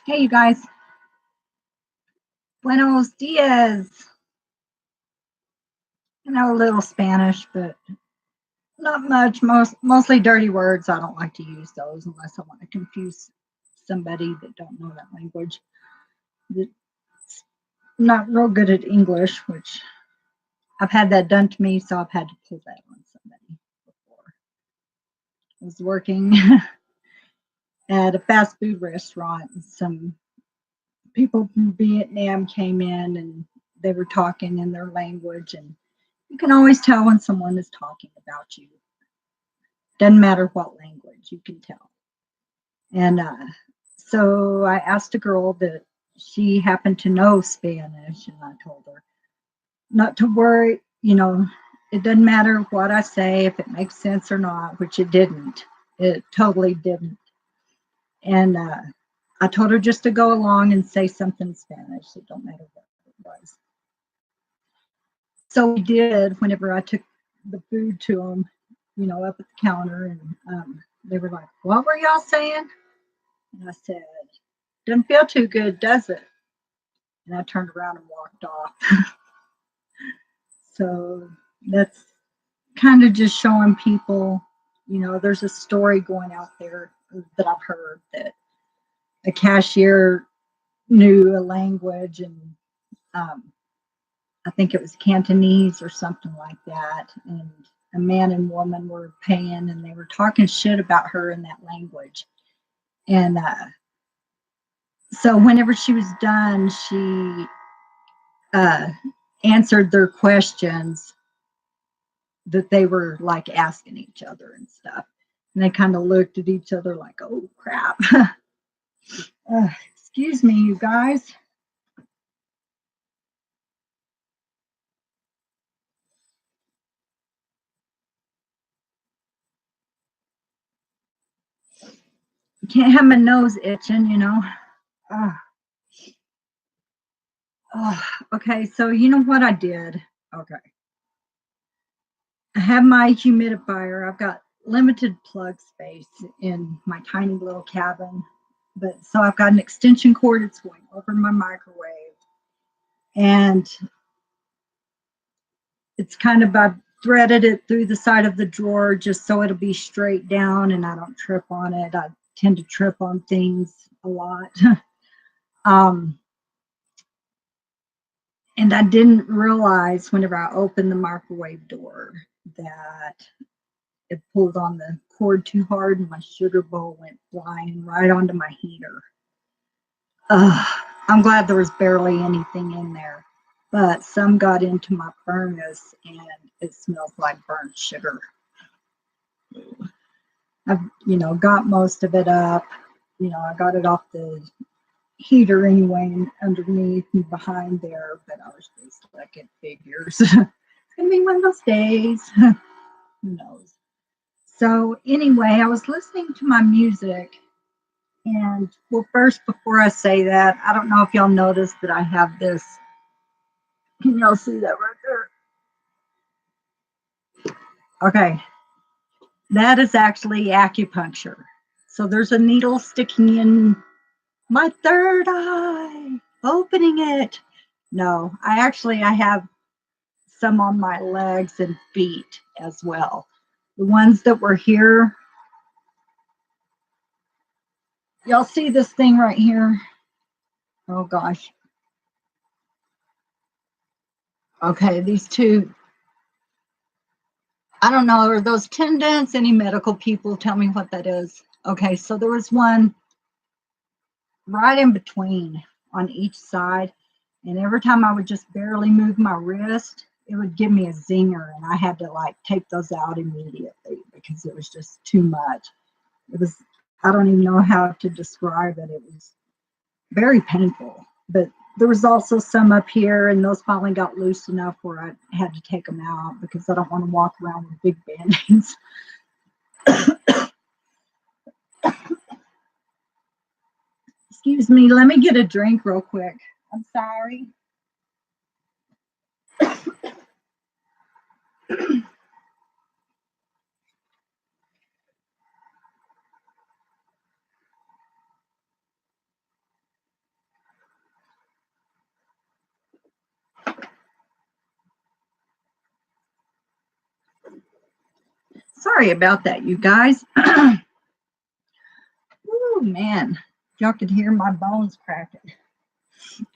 Hey, you guys. Buenos dias. I know a little Spanish, but not much. Mostly dirty words. I don't like to use those unless I want to confuse somebody that don't know that language. That's not real good at English, which I've had that done to me, so I've had to pull that on somebody before. I was working at a fast food restaurant, and some people from Vietnam came in and they were talking in their language, and you can always tell when someone is talking about you. Doesn't matter what language, you can tell. And so I asked a girl that she happened to know Spanish, and I told her not to worry. It doesn't matter what I say, if it makes sense or not, which it didn't. It totally didn't. And I told her just to go along and say something in Spanish. It don't matter what it was. So we did whenever I took the food to them, up at the counter, and they were like, "What were y'all saying?" And I said, "Doesn't feel too good, does it?" And I turned around and walked off. So that's kind of just showing people, there's a story going out there that I've heard that a cashier knew a language, and um, I think it was Cantonese or something like that. And a man and woman were paying, and they were talking shit about her in that language. And so whenever she was done, she uh, answered their questions that they were like asking each other and stuff. And they kind of looked at each other like, "Oh crap." Excuse me, you guys. You can't have my nose itching. Uh, okay, so you know what I did? Okay. I have my humidifier. I've got limited plug space in my tiny little cabin. But so I've got an extension cord. It's going over my microwave. And it's kind of, I've threaded it through the side of the drawer just so it'll be straight down and I don't trip on it. I tend to trip on things a lot. um, and I didn't realize whenever I opened the microwave door that it pulled on the cord too hard and my sugar bowl went flying right onto my heater. I'm glad there was barely anything in there, but some got into my furnace and it smells like burnt sugar. I've, got most of it up. I got it off the heater anyway and underneath and behind there, but I was just like, it figures. It's going to be one of those days. Who knows? So anyway, I was listening to my music. And well, first, before I say that, I don't know if y'all noticed that I have this. Can y'all see that right there? Okay, that is actually acupuncture. So there's a needle sticking in my third eye, opening it. No, I have some on my legs and feet as well. The ones that were here, y'all see this thing right here? Oh gosh. Okay, these two, I don't know, are those tendons? Any medical people tell me what that is? Okay, so there was one right in between on each side. And every time I would just barely move my wrist, it would give me a zinger. And I had to like take those out immediately because it was just too much. It was, I don't even know how to describe it. It was very painful. But there was also some up here, and those finally got loose enough where I had to take them out because I don't want to walk around with big band-aids. Excuse me, let me get a drink real quick. I'm sorry. Sorry about that, you guys. Oh man, y'all could hear my bones cracking.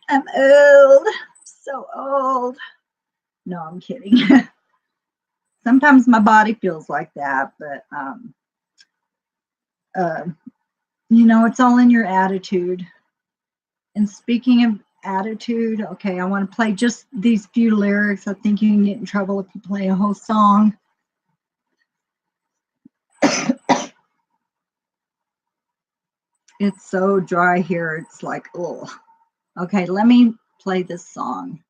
I'm old, so old. No, I'm kidding. Sometimes my body feels like that, but you know, it's all in your attitude. And speaking of attitude, okay, I want to play just these few lyrics. I think you can get in trouble if you play a whole song. It's so dry here. It's like, oh. Okay, let me play this song.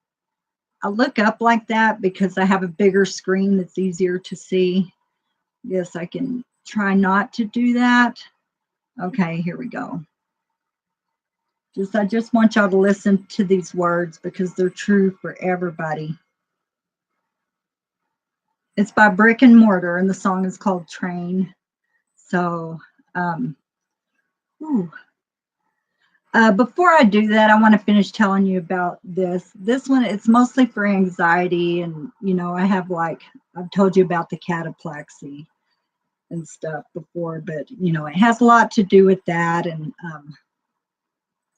I look up like that because I have a bigger screen that's easier to see. Yes, I can try not to do that. Okay, here we go. I just want y'all to listen to these words because they're true for everybody. It's by Brick and Mortar, and the song is called Train. So, before I do that, I want to finish telling you about this. This one, it's mostly for anxiety, and you know, I have like I've told you about the cataplexy and stuff before, but you know, it has a lot to do with that, and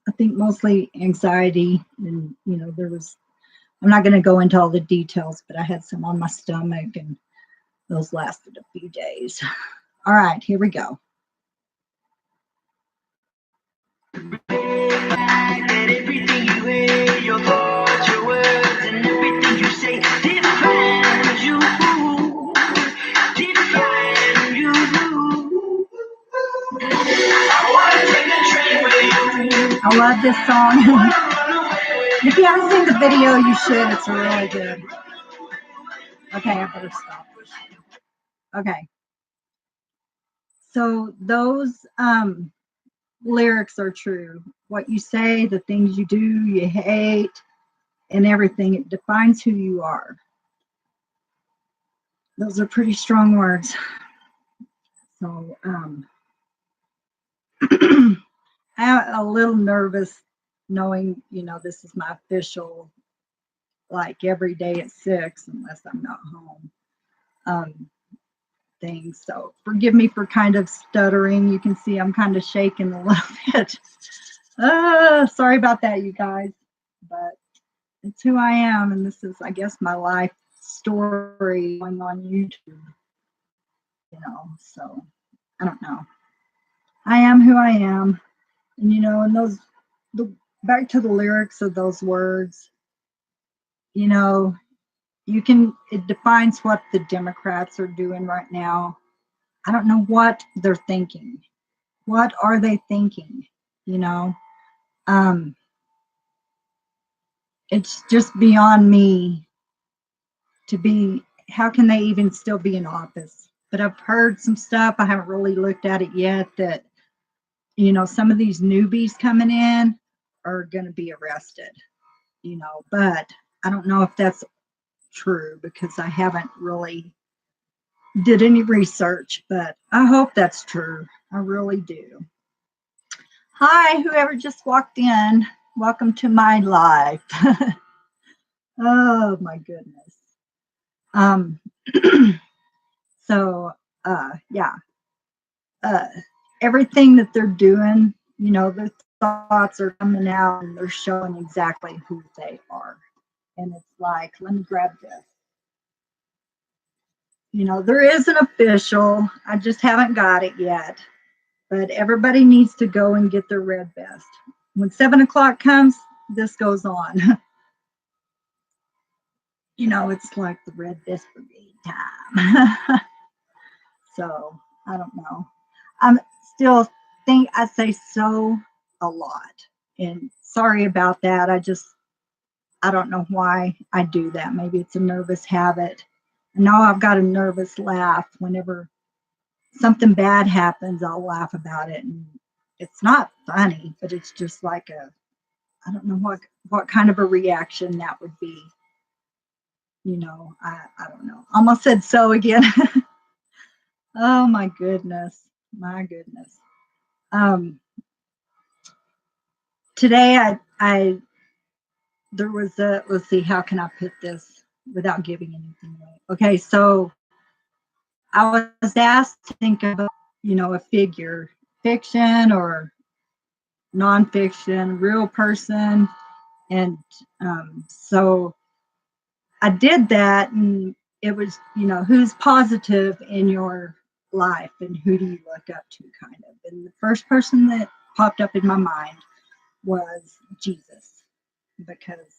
I think mostly anxiety, and you know, I'm not going to go into all the details, but I had some on my stomach, and those lasted a few days. All right, here we go. Everything you hear, your thoughts, your words, and everything you say defines you. Define you. I want to take a train with you. I love this song. If you haven't seen the video, you should. It's really good. Okay, I better stop. Okay. So those lyrics are true. What you say, the things you do, you hate, and everything, it defines who you are. Those are pretty strong words. So I'm a little nervous knowing, you know, this is my official, like every day at 6, unless I'm not home, thing. So forgive me for kind of stuttering. You can see I'm kind of shaking a little bit. Sorry about that, you guys, but it's who I am, and this is, I guess, my life story going on YouTube. You know, so I don't know. I am who I am, and you know, and back to the lyrics of those words. You know, it defines what the Democrats are doing right now. I don't know what they're thinking. What are they thinking? You know, it's just beyond me to be, how can they even still be in office? But I've heard some stuff, I haven't really looked at it yet, that, you know, some of these newbies coming in are going to be arrested, you know, but I don't know if that's true because I haven't really did any research, but I hope that's true. I really do. Hi, whoever just walked in. Welcome to my life. Oh my goodness. So yeah. Everything that they're doing, you know, their thoughts are coming out and they're showing exactly who they are. And it's like, let me grab this. You know, there is an official. I just haven't got it yet. But everybody needs to go and get their red vest. When 7 o'clock comes, this goes on. You know, it's like the red vest brigade time. So I don't know. I'm still I say so a lot. And sorry about that. I don't know why I do that. Maybe it's a nervous habit. Now I've got a nervous laugh whenever something bad happens. I'll laugh about it, and it's not funny, but it's just like I don't know what kind of a reaction that would be. You know, I don't know. Almost said so again. Oh my goodness, my goodness. Today I there was a, let's see, how can I put this without giving anything away? Okay, so I was asked to think of, a figure, fiction or nonfiction, real person. And so I did that, and it was, who's positive in your life and who do you look up to, kind of. And the first person that popped up in my mind was Jesus, because,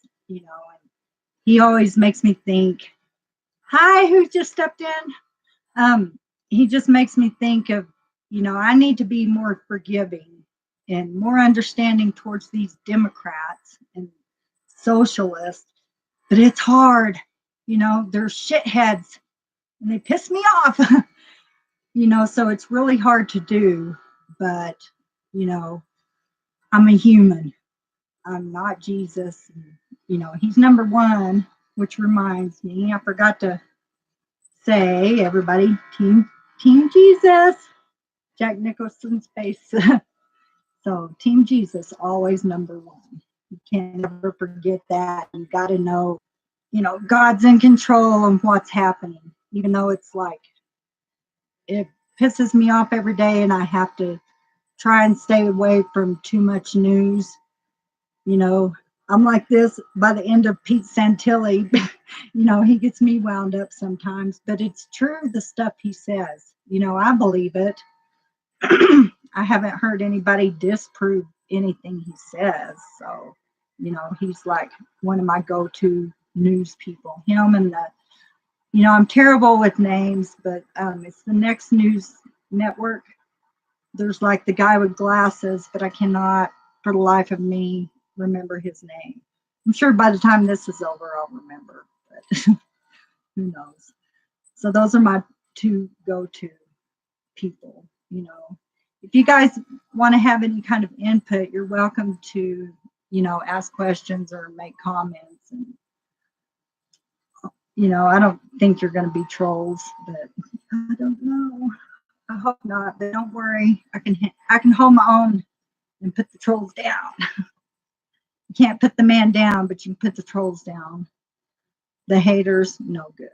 he always makes me think, hi, who just stepped in? He just makes me think of, I need to be more forgiving and more understanding towards these Democrats and socialists, but it's hard. They're shitheads and they piss me off. So it's really hard to do, but, I'm a human. I'm not Jesus. He's number one, which reminds me, I forgot to say, everybody, Team Jesus, Jack Nicholson's face. So Team Jesus, always number one. You can't never forget that. You got to know, God's in control of what's happening, even though it's like, it pisses me off every day and I have to try and stay away from too much news. I'm like this by the end of Pete Santilli. He gets me wound up sometimes, but it's true, the stuff he says. I believe it. I haven't heard anybody disprove anything he says. So, he's like one of my go-to news people. Him and I'm terrible with names, but it's the Next News Network. There's like the guy with glasses, but I cannot for the life of me remember his name. I'm sure by the time this is over, I'll remember, but who knows? So those are my two go-to people. If you guys want to have any kind of input, you're welcome to, ask questions or make comments. And, I don't think you're going to be trolls, but I don't know. I hope not, but don't worry. I can hold my own and put the trolls down. You can't put the man down, but you can put the trolls down. The haters, no good.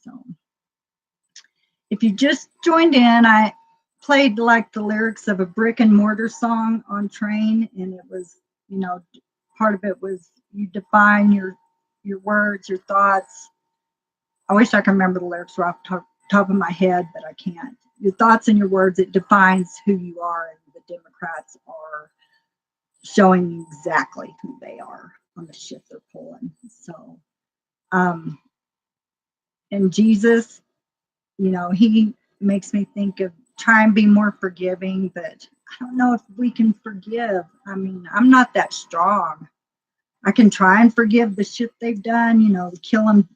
So if you just joined in, I played like the lyrics of a Brick and Mortar song on Train, and it was, part of it was you define your words, your thoughts. I wish I could remember the lyrics off the top of my head, but I can't. Your thoughts and your words, it defines who you are, and the Democrats are showing you exactly who they are on the shit they're pulling. So, and Jesus, he makes me think of try and be more forgiving, but I don't know if we can forgive. I mean, I'm not that strong. I can try and forgive the shit they've done, killing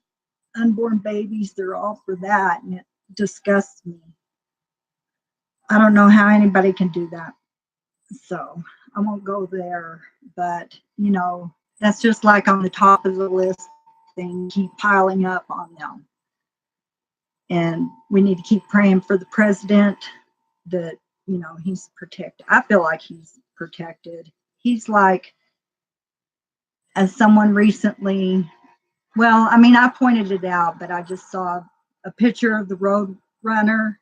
unborn babies. They're all for that, and it disgusts me. I don't know how anybody can do that. So I won't go there, but that's just like on the top of the list thing, keep piling up on them. And we need to keep praying for the president that, he's protected. I feel like he's protected. He's like, as someone recently, well, I mean, I pointed it out, but I just saw a picture of the Road Runner,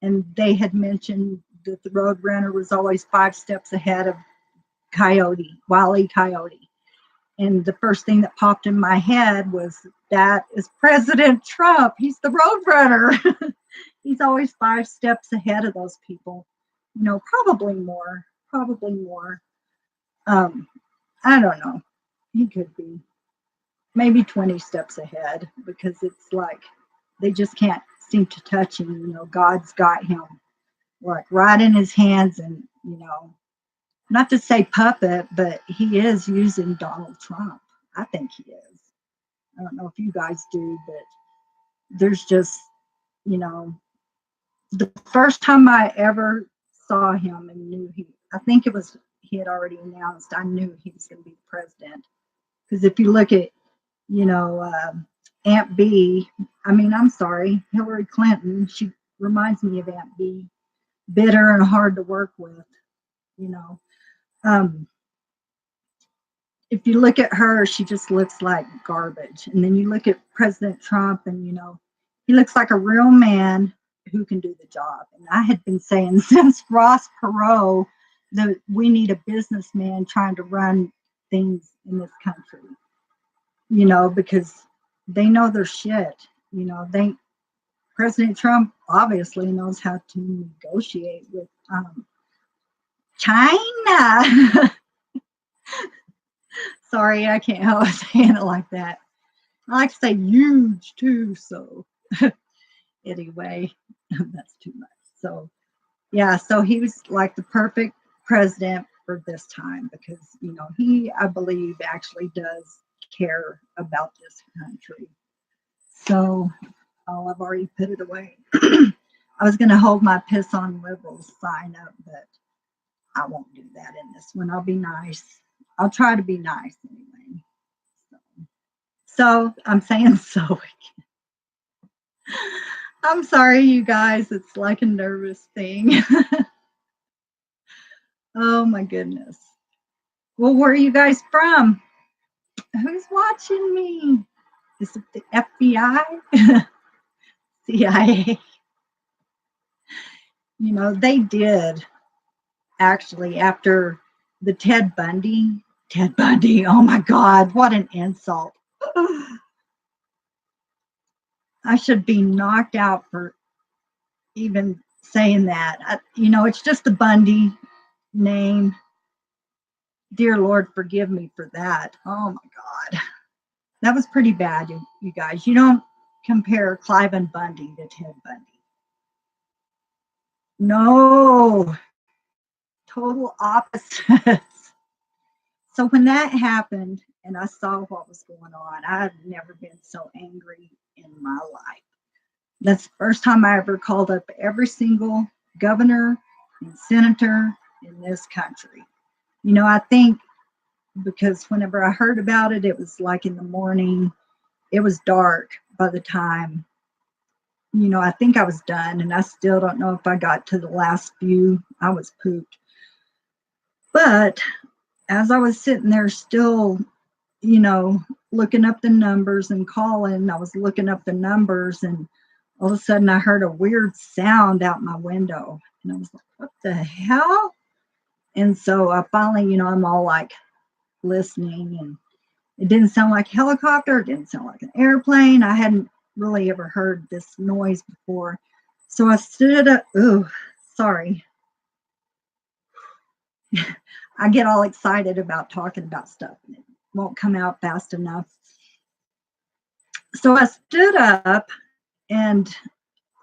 and they had mentioned that the Road Runner was always 5 steps ahead of Wile E. Coyote. And the first thing that popped in my head was, that is President Trump. He's the Road Runner. He's always 5 steps ahead of those people. Probably more. I don't know. He could be. Maybe 20 steps ahead, because it's like they just can't seem to touch him. God's got him like right in his hands, and, not to say puppet, but he is using Donald Trump. I think he is. I don't know if you guys do, but there's just, the first time I ever saw him and knew I think it was, he had already announced, I knew he was going to be the president. Because if you look at, Aunt B, I'm sorry, Hillary Clinton, she reminds me of Aunt B, bitter and hard to work with, if you look at her, she just looks like garbage. And then you look at President Trump, and he looks like a real man who can do the job. And I had been saying since Ross Perot that we need a businessman trying to run things in this country, because they know their shit. They President Trump obviously knows how to negotiate with China. Sorry, I can't help saying it like that. I like to say huge too, so anyway, that's too much. So yeah, so he was like the perfect president for this time because he, I believe, actually does care about this country. So I've already put it away. I was going to hold my piss on liberals sign up, but I won't do that in this one. I'll be nice. I'll try to be nice anyway. So I'm saying so again. I'm sorry, you guys. It's like a nervous thing. Oh my goodness. Well, where are you guys from? Who's watching me? Is it the FBI? CIA? They did actually after the Ted Bundy. Oh my God, what an insult. I should be knocked out for even saying that. It's just the Bundy name. Dear Lord, forgive me for that. Oh my God. That was pretty bad, you guys. You don't compare Cliven Bundy to Ted Bundy. No, total opposites. So when that happened and I saw what was going on, I've never been so angry in my life. That's the first time I ever called up every single governor and senator in this country. I think because whenever I heard about it, it was like in the morning. It was dark by the time, I think I was done, and I still don't know if I got to the last few. I was pooped. But as I was sitting there still, looking up the numbers and calling, I was looking up the numbers, and all of a sudden I heard a weird sound out my window. And I was like, what the hell? And so I finally, I'm all like listening, and it didn't sound like a helicopter. It didn't sound like an airplane. I hadn't really ever heard this noise before. So I stood up. Oh, sorry. I get all excited about talking about stuff and it won't come out fast enough. So I stood up and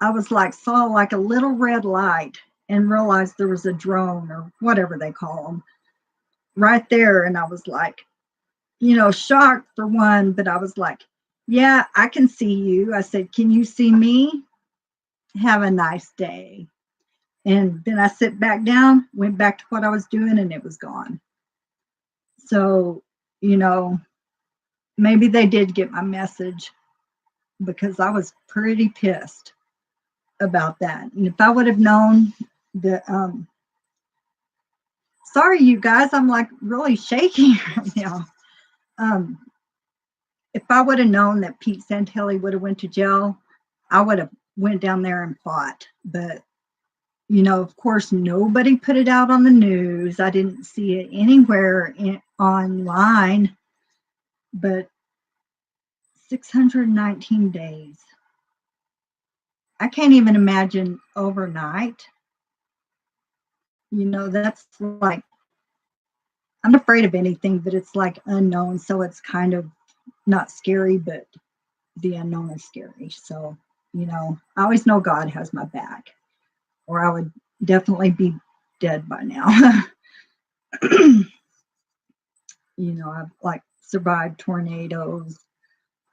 I was like, saw like a little red light and realized there was a drone or whatever they call them right there. And I was like, shocked for one, but I was like, yeah, I can see you. I said, can you see me? Have a nice day. And then I sit back down, went back to what I was doing, and it was gone. So, maybe they did get my message because I was pretty pissed about that. And if I would have known that, sorry, you guys, I'm like really shaking right now. If I would have known that Pete Santelli would have went to jail, I would have went down there and fought. But, of course, nobody put it out on the news. I didn't see it anywhere online. But 619 days. I can't even imagine overnight. That's like, I'm not afraid of anything, but it's like unknown. So it's kind of not scary, but the unknown is scary. So, I always know God has my back, or I would definitely be dead by now. I've like survived tornadoes.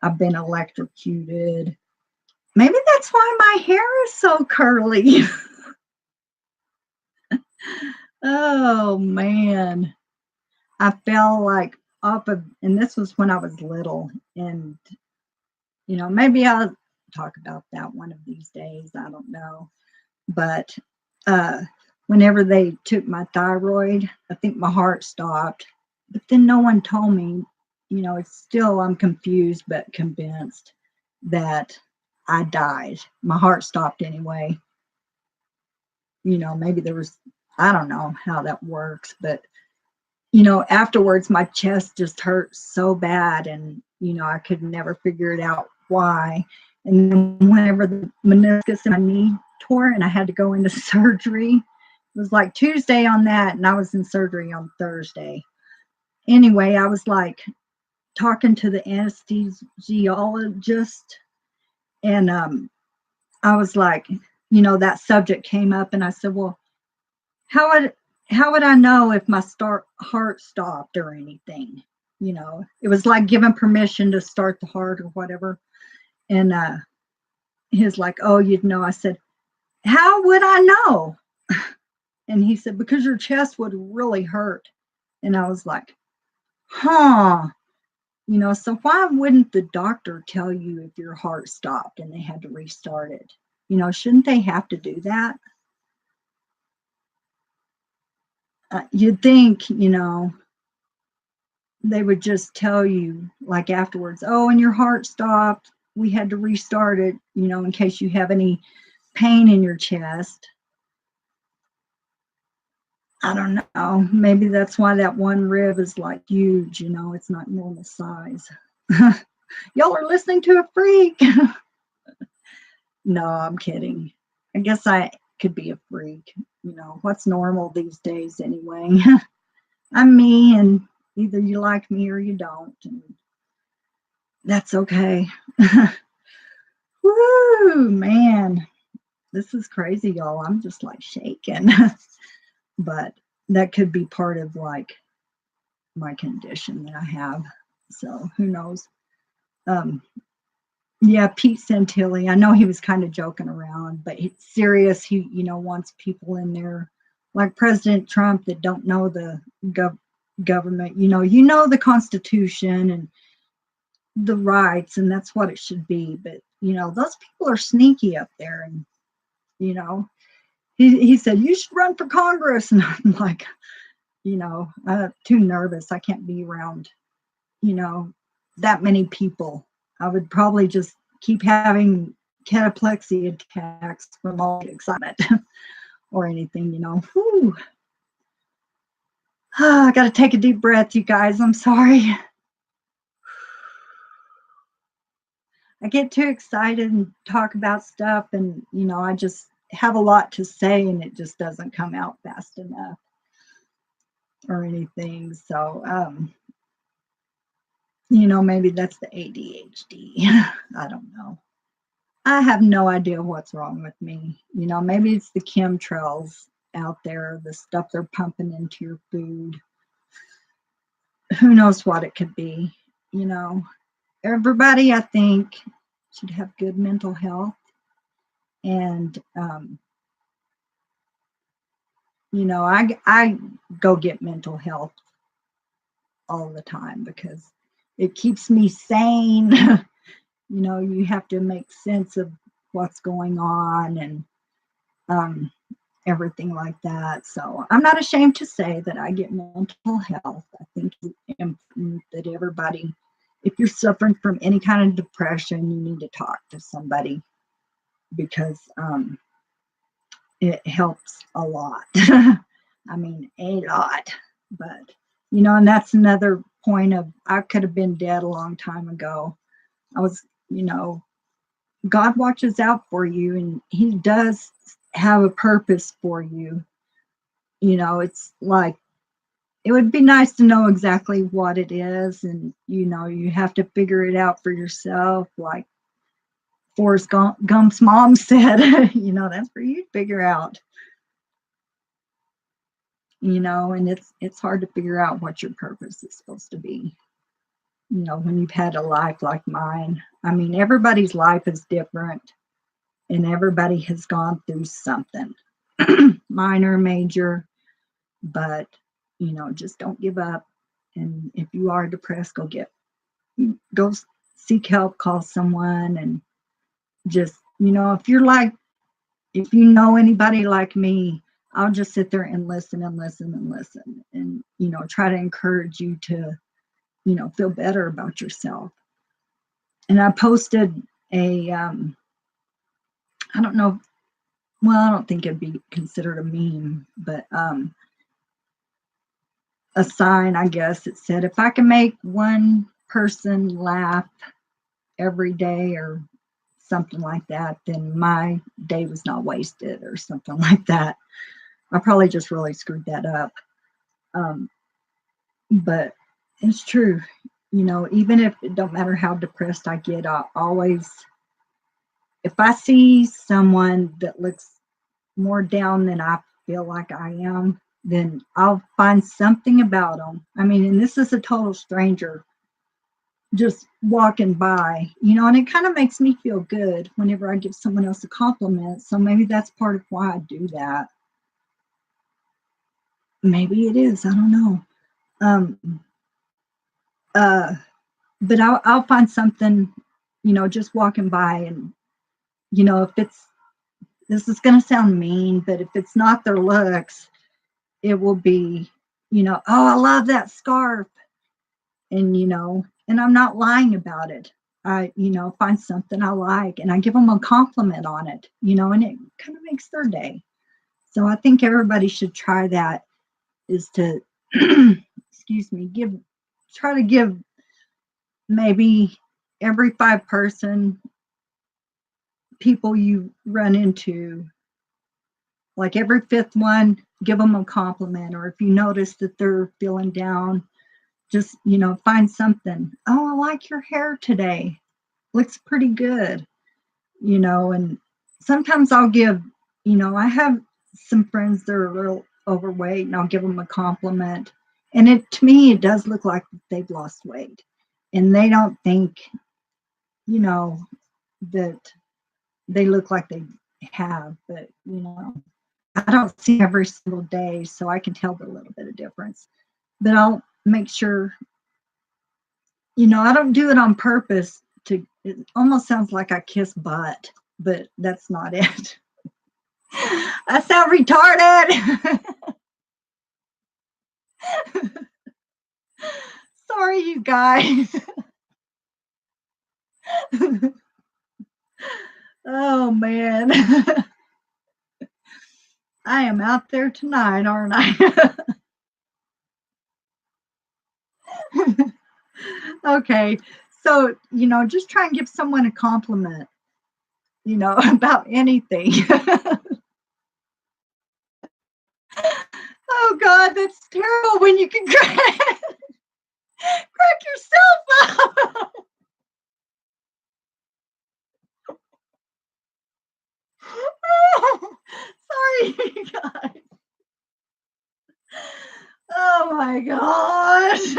I've been electrocuted. Maybe that's why my hair is so curly. Oh man. I fell like off of, and this was when I was little, and maybe I'll talk about that one of these days. I don't know. But whenever they took my thyroid, I think my heart stopped. But then no one told me, it's still, I'm confused but convinced that I died. My heart stopped anyway. maybe there was, I don't know how that works, but afterwards my chest just hurt so bad, and I could never figure it out why. And then whenever the meniscus in my knee tore and I had to go into surgery, it was like Tuesday on that, and I was in surgery on Thursday. Anyway, I was like talking to the anesthesiologist, and I was like, that subject came up, and I said, well, how would I know if my heart stopped or anything? It was like giving permission to start the heart or whatever. And he's like, oh, you'd know. I said, how would I know? And he said, because your chest would really hurt. And I was like, huh. So why wouldn't the doctor tell you if your heart stopped and they had to restart it? Shouldn't they have to do that? You'd think, they would just tell you like afterwards, oh, and your heart stopped. We had to restart it, in case you have any pain in your chest. I don't know. Maybe that's why that one rib is like huge, it's not normal size. Y'all are listening to a freak. No, I'm kidding. I guess I could be a freak. What's normal these days anyway? I'm me, and either you like me or you don't, and that's okay. Woo, man. This is crazy, y'all. I'm just like shaking. But that could be part of like my condition that I have. So who knows? Yeah, Pete Santilli. I know he was kind of joking around, but he's serious. He, wants people in there like President Trump that don't know the government. The Constitution and the rights, and that's what it should be. But those people are sneaky up there, and he said you should run for Congress, and I'm like, I'm too nervous. I can't be around, that many people. I would probably just keep having cataplexy attacks from all the excitement or anything, Whew. I got to take a deep breath, you guys. I'm sorry. I get too excited and talk about stuff, and I just have a lot to say, and it just doesn't come out fast enough or anything. So maybe that's the ADHD. I don't know. I have no idea what's wrong with me. Maybe it's the chemtrails out there, the stuff they're pumping into your food. Who knows what it could be? Everybody, I think, should have good mental health. And, I go get mental health all the time because it keeps me sane. You have to make sense of what's going on and everything like that. So I'm not ashamed to say that I get mental health. I think it's important that everybody, if you're suffering from any kind of depression, you need to talk to somebody because it helps a lot. I mean, a lot. But, and that's another point of I could have been dead a long time ago. I was, God watches out for you, and he does have a purpose for you. It's like, it would be nice to know exactly what it is, and you have to figure it out for yourself, like Forrest Gump's mom said. That's for you to figure out. And it's hard to figure out what your purpose is supposed to be, when you've had a life like mine. I mean, everybody's life is different, and everybody has gone through something, minor, major, but, just don't give up. And if you are depressed, go seek help, call someone, and just, if you know anybody like me, I'll just sit there and listen and listen and listen and, try to encourage you to, feel better about yourself. And I posted I don't know well, I don't think it'd be considered a meme, but a sign, I guess. It said, if I can make one person laugh every day or something like that, then my day was not wasted or something like that. I probably just really screwed that up. Um, but it's true. You know, even if it don't matter how depressed I get, I always, if I see someone that looks more down than I feel like I am, then I'll find something about them. I mean, and this is a total stranger just walking by, you know, and it kind of makes me feel good whenever I give someone else a compliment. So maybe that's part of why I do that. Maybe it is. I don't know. Um, uh, but I'll find something, you know, just walking by, and you know, if it's, this is going to sound mean, but if it's not their looks, it will be, you know, oh, I love that scarf, and you know, and I'm not lying about it. I, you know, find something I like and I give them a compliment on it, you know, and it kind of makes their day. So I think everybody should try that, is to excuse me, give, try to give maybe every 5 people you run into, like every fifth one, give them a compliment. Or if you notice that they're feeling down, just, you know, find something. Oh, I like your hair today. Looks pretty good, you know. And sometimes I'll give, you know, I have some friends that are a little overweight and I'll give them a compliment. And it, to me, it does look like they've lost weight. And they don't think, you know, that they look like they have, but, you know, I don't see them every single day, so I can tell a little bit of difference. But I'll make sure, you know, I don't do it on purpose to, it almost sounds like I kiss butt, but that's not it. I sound retarded. Sorry, you guys. Oh, man. I am out there tonight, aren't I? Okay. So, you know, just try and give someone a compliment, you know, about anything. Oh God, that's terrible when you can crack yourself up. Sorry, you guys. Oh my gosh.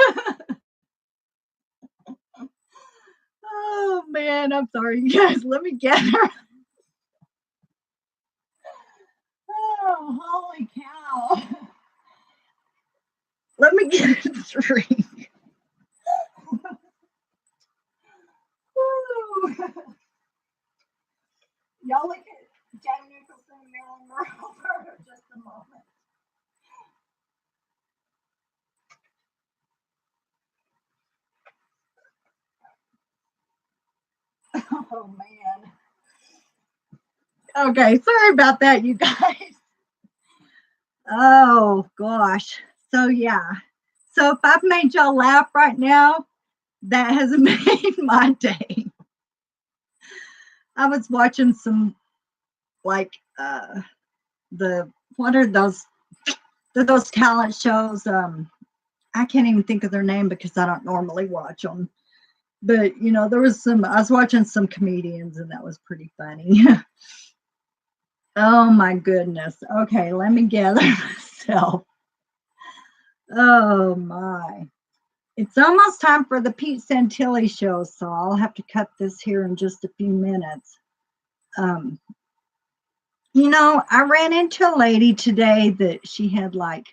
Oh man, I'm sorry, you guys. Let me get her. Oh, holy cow. Let me get a drink. Woo. Y'all look at Jack Nicholson and Marilyn Monroe for just a moment. Oh man. Okay, sorry about that, you guys. Oh gosh. So yeah. So if I've made y'all laugh right now, that has made my day. I was watching some, like, the, what are those talent shows? I can't even think of their name because I don't normally watch them. But you know, there was some, I was watching some comedians and that was pretty funny. Oh my goodness. Okay, let me gather myself. Oh my. It's almost time for the Pete Santilli show, so I'll have to cut this here in just a few minutes. Um, you know, I ran into a lady today that she had, like,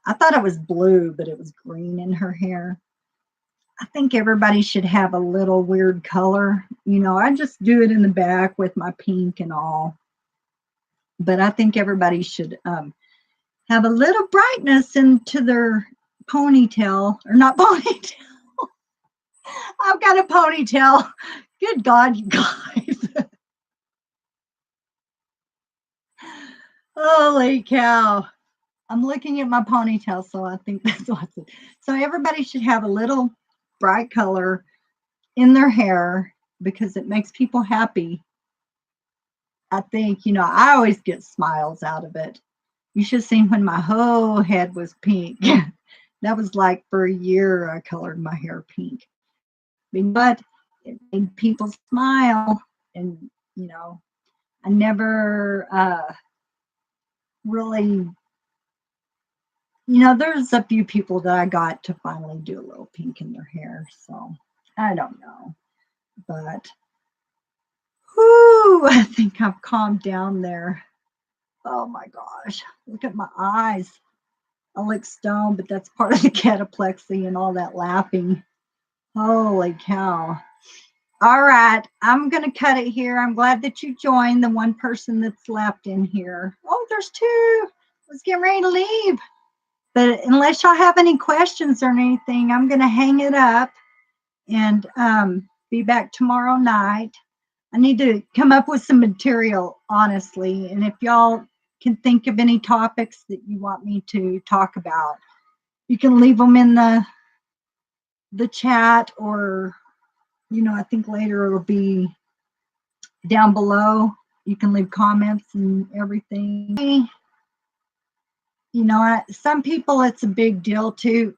I thought it was blue, but it was green in her hair. I think everybody should have a little weird color. You know, I just do it in the back with my pink and all. But I think everybody should have a little brightness into their ponytail, or not ponytail. I've got a ponytail. Good God, you guys. Holy cow. I'm looking at my ponytail, so I think that's what's it. So everybody should have a little bright color in their hair because it makes people happy. I think, I always get smiles out of it. You should have seen when my whole head was pink. That was like for a year I colored my hair pink. But it made people smile. And, I never really, there's a few people that I got to finally do a little pink in their hair. So I don't know. But, whoo, I think I've calmed down there. Oh my gosh. Look at my eyes. I look stoned, but that's part of the cataplexy and all that laughing. Holy cow. All right, I'm going to cut it here. I'm glad that you joined, the one person that's left in here. Oh, there's two. I was getting ready to leave. But unless y'all have any questions or anything, I'm going to hang it up and be back tomorrow night. I need to come up with some material, honestly. And if y'all can think of any topics that you want me to talk about, you can leave them in the chat, or I think later it'll be down below. You can leave comments and everything. Some people it's a big deal too.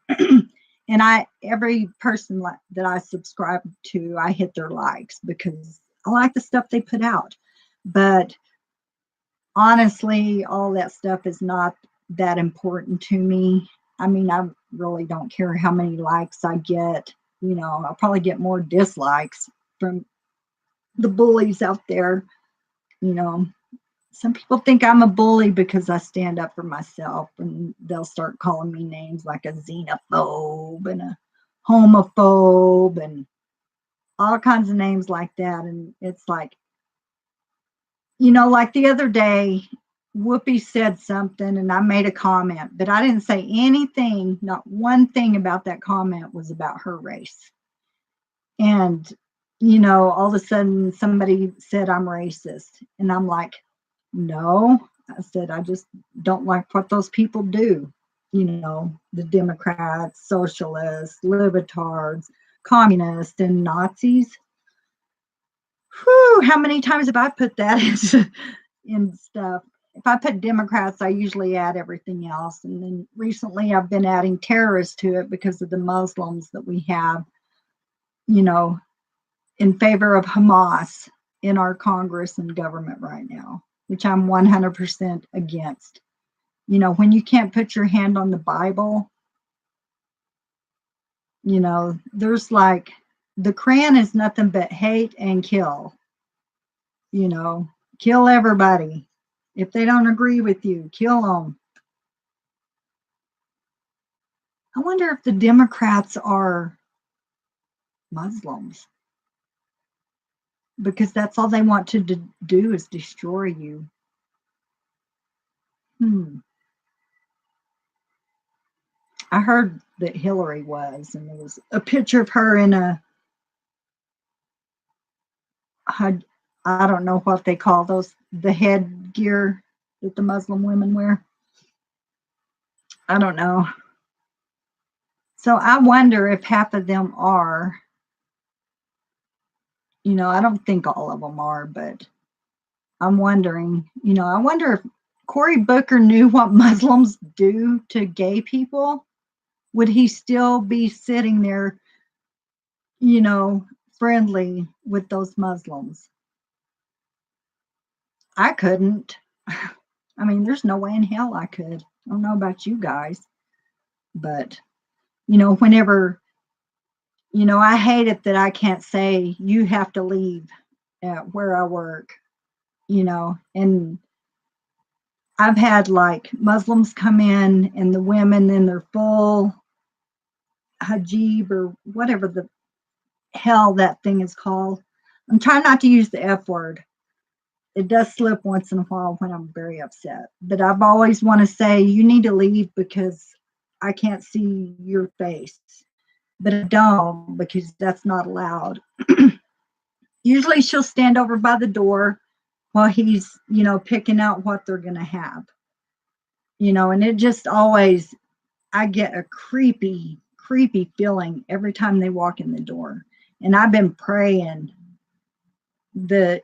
And every person that I subscribe to, I hit their likes because I like the stuff they put out. But honestly, all that stuff is not that important to me. I mean, I really don't care how many likes I get. I'll probably get more dislikes from the bullies out there. Some people think I'm a bully because I stand up for myself, and they'll start calling me names like a xenophobe and a homophobe and all kinds of names like that. And it's like, like the other day, Whoopi said something and I made a comment, but I didn't say anything. Not one thing about that comment was about her race. And, all of a sudden somebody said I'm racist. And I'm like, no, I said, I just don't like what those people do. The Democrats, socialists, libertards, communists, and Nazis. Whew, how many times have I put that in stuff? If I put Democrats, I usually add everything else. And then recently I've been adding terrorists to it because of the Muslims that we have, in favor of Hamas in our Congress and government right now, which I'm 100% against. When you can't put your hand on the Bible, there's like, the Quran is nothing but hate and kill. Kill everybody. If they don't agree with you, kill them. I wonder if the Democrats are Muslims, because that's all they want to do is destroy you. I heard that Hillary was, and there was a picture of her in I don't know what they call those, the headgear that the Muslim women wear. I don't know. So I wonder if half of them are. I don't think all of them are, but I'm wondering, I wonder if Cory Booker knew what Muslims do to gay people. Would he still be sitting there, friendly with those Muslims? I couldn't. I mean, there's no way in hell I could. I don't know about you guys, but, whenever, I hate it that I can't say you have to leave at where I work, and I've had like Muslims come in and the women in their full hijab or whatever the hell that thing is called. I'm trying not to use the F word. It does slip once in a while when I'm very upset, but I've always want to say you need to leave because I can't see your face, but I don't, because that's not allowed. Usually she'll stand over by the door while he's, picking out what they're going to have, and it just always, I get a creepy, creepy feeling every time they walk in the door. And I've been praying the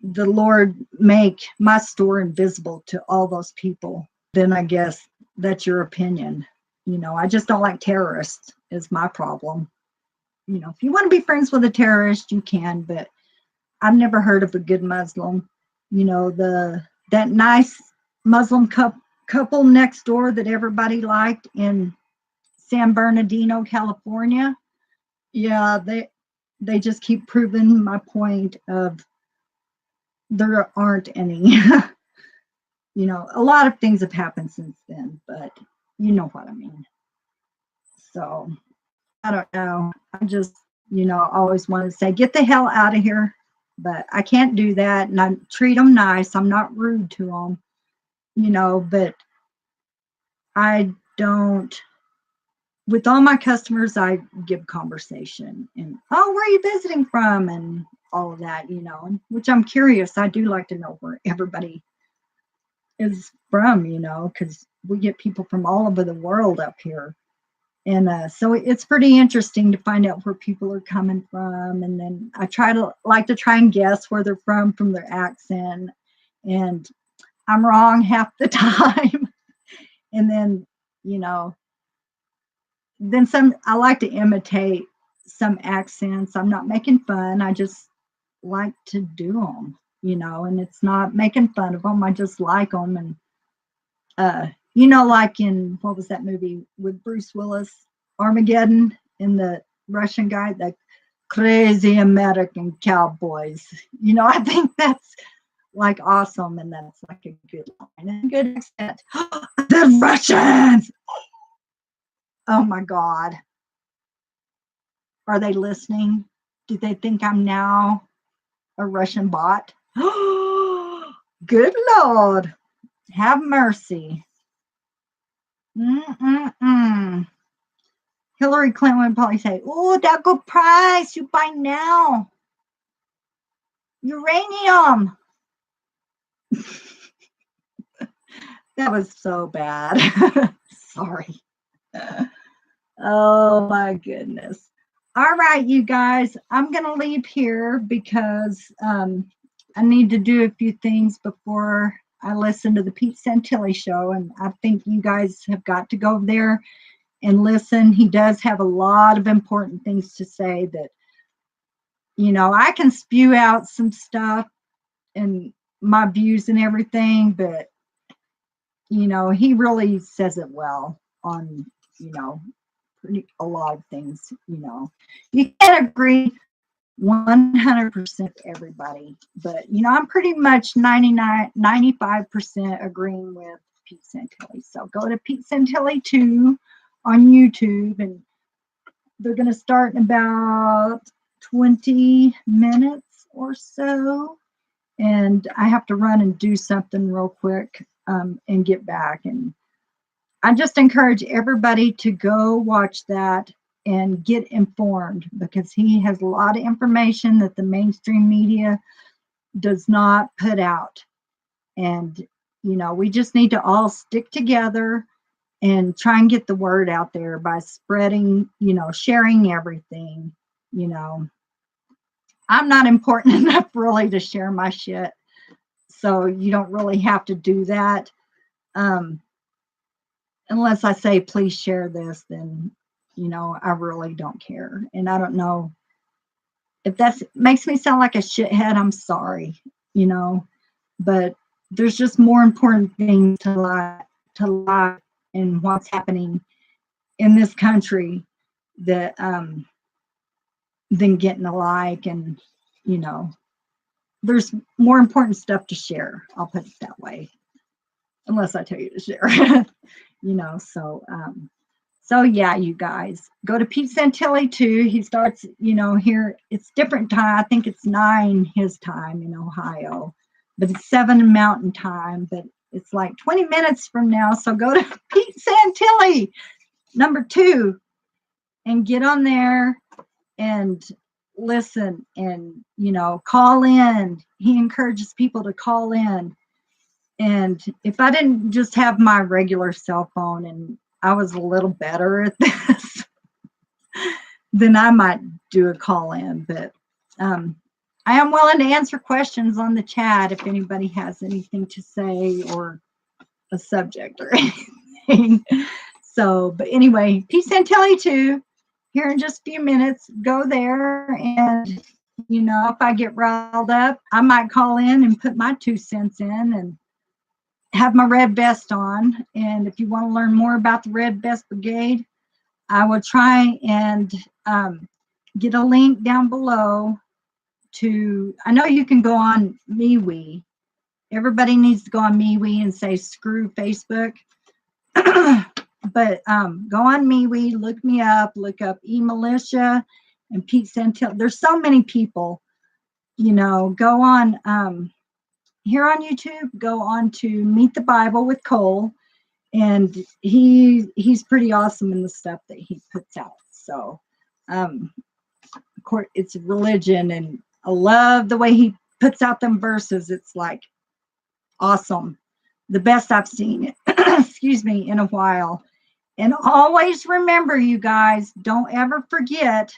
Lord make my store invisible to all those people. Then I guess that's your opinion. I just don't like terrorists is my problem. If you want to be friends with a terrorist, you can, but I've never heard of a good Muslim. That nice Muslim couple next door that everybody liked in San Bernardino, California. Yeah, they just keep proving my point of there aren't any. A lot of things have happened since then, but you know what I mean. So I don't know. I just, always want to say, get the hell out of here. But I can't do that. And I treat them nice. I'm not rude to them, but I don't, with all my customers, I give conversation and, oh, where are you visiting from? And all of that, and which I'm curious. I do like to know where everybody is from, because we get people from all over the world up here. And so it's pretty interesting to find out where people are coming from. And then I like to try and guess where they're from their accent. And I'm wrong half the time. And then, then I like to imitate some accents. I'm not making fun. I just like to do them, and it's not making fun of them. I just like them. And, like in, what was that movie with Bruce Willis, Armageddon, and the Russian guy, the crazy American cowboys. I think that's like awesome. And that's like a good line and a good accent. The Russians! Oh my God. Are they listening? Do they think I'm now a Russian bot? Good Lord. Have mercy. Hillary Clinton would probably say, oh, that good price. You buy now. Uranium. That was so bad. Sorry. Oh, my goodness. All right, you guys. I'm going to leave here because I need to do a few things before I listen to the Pete Santilli show. And I think you guys have got to go there and listen. He does have a lot of important things to say that, I can spew out some stuff and my views and everything, but, he really says it well on, a lot of things, You can't agree 100% everybody, but, I'm pretty much 95% agreeing with Pete Santilli. So go to Pete Santilli 2 on YouTube, and they're going to start in about 20 minutes or so. And I have to run and do something real quick and get back. And I just encourage everybody to go watch that and get informed, because he has a lot of information that the mainstream media does not put out. And, we just need to all stick together and try and get the word out there by spreading, sharing everything. I'm not important enough really to share my shit. So you don't really have to do that. Unless I say, please share this, then, I really don't care. And I don't know if that makes me sound like a shithead. I'm sorry, but there's just more important things to lie and what's happening in this country that than getting a like. And there's more important stuff to share, I'll put it that way, unless I tell you to share. So yeah, you guys go to Pete Santilli 2. He starts, here it's different time. I think it's 9 his time in Ohio, but it's 7 Mountain Time, but it's like 20 minutes from now. So go to Pete Santilli number 2 and get on there and listen and, you know, call in. He encourages people to call in. And if I didn't just have my regular cell phone and I was a little better at this, then I might do a call in. But I am willing to answer questions on the chat if anybody has anything to say or a subject or anything. So, but anyway, Peace and Telly 2 here in just a few minutes. Go there, and you know, if I get riled up, I might call in and put my 2 cents in and have my red vest on. And if you want to learn more about the Red Vest Brigade, I will try and get a link down below to, I know you can go on MeWe. Everybody needs to go on MeWe and say screw Facebook. But go on MeWe, look me up, look up eMilitia and Pete Santilli. There's so many people, you know. Go on here on YouTube, go on to Meet the Bible with Cole, and he's pretty awesome in the stuff that he puts out. So of course it's religion, and I love the way he puts out them verses. It's like awesome, the best I've seen excuse me, in a while. And always remember, you guys, don't ever forget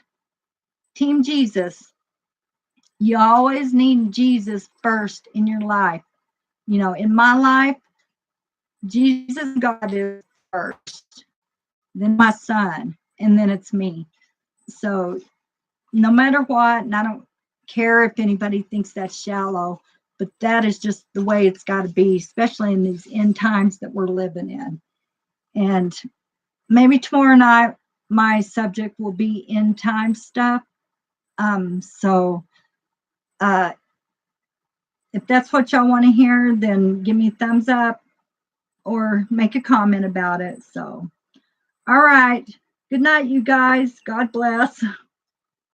Team Jesus. You always need Jesus first in your life. You know, in my life, Jesus, God is first, then my son, and then it's me. So no matter what, and I don't care if anybody thinks that's shallow, but that is just the way it's got to be, especially in these end times that we're living in. And maybe tomorrow night, my subject will be end time stuff. So if that's what y'all want to hear, then give me a thumbs up or make a comment about it. So, all right. Good night, you guys. God bless.